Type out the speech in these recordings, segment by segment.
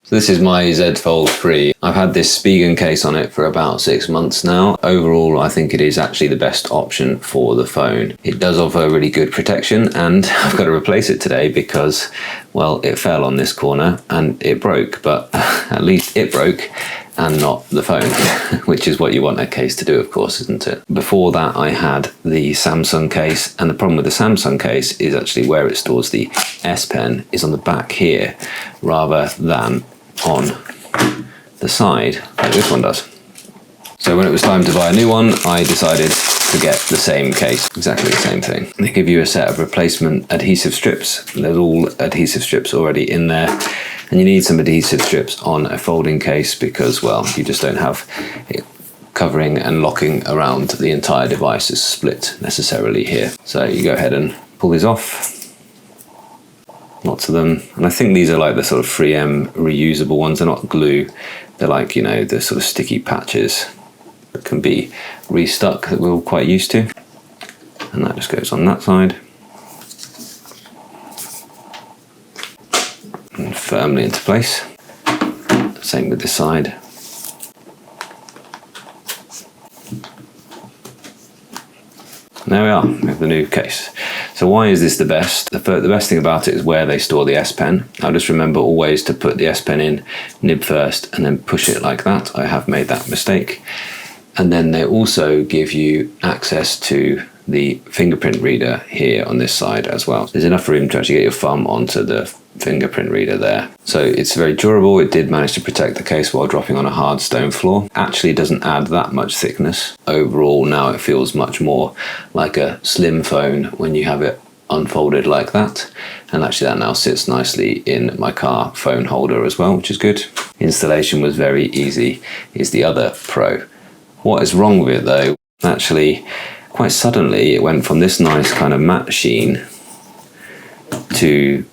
So this is my Z Fold 3. I've had this Spegen case on it for about 6 months now. Overall, I think it is actually the best option for the phone. It does offer really good protection, and I've got to replace it today because, well, it fell on this corner and it broke, but at least it broke and not the phone, which is what you want a case to do, of course, isn't it? Before that, I had the Samsung case, and the problem with the Samsung case is actually where it stores the S Pen is on the back here, rather than on the side, like this one does. So when it was time to buy a new one, I decided to get the same case, exactly the same thing. They give you a set of replacement adhesive strips. There's all adhesive strips already in there, and you need some adhesive strips on a folding case because, well, you just don't have it covering and locking around the entire device is split necessarily here. So you go ahead and pull these off. Lots of them, and I think these are like the sort of 3M reusable ones. They're not glue, they're like, you know, the sort of sticky patches that can be restuck that we're all quite used to. And that just goes on that side and firmly into place. Same with this side. And there we are, we have the new case. So why is this the best? The best thing about it is where they store the S Pen. Now just remember always to put the S Pen in, nib first, and then push it like that. I have made that mistake. And then they also give you access to the fingerprint reader here on this side as well. There's enough room to actually get your thumb onto the fingerprint reader there. So it's very durable. It did manage to protect the case while dropping on a hard stone floor. Actually doesn't add that much thickness. Overall now it feels much more like a slim phone when you have it unfolded like that. And actually that now sits nicely in my car phone holder as well, which is good. Installation was very easy, is the other pro. What is wrong with it though, actually quite suddenly it went from this nice kind of matte sheen to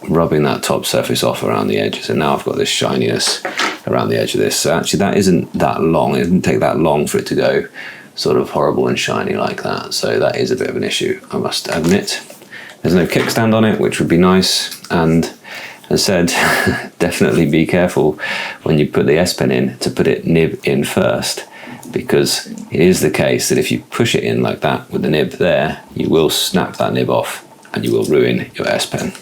rubbing that top surface off around the edges, and now I've got this shininess around the edge of this. So actually that isn't that long, it didn't take that long for it to go sort of horrible and shiny like that. So that is a bit of an issue, I must admit. There's no kickstand on it, which would be nice, and as I said, definitely be careful when you put the S Pen in to put it nib in first, because it is the case that if you push it in like that with the nib there, you will snap that nib off and you will ruin your S Pen.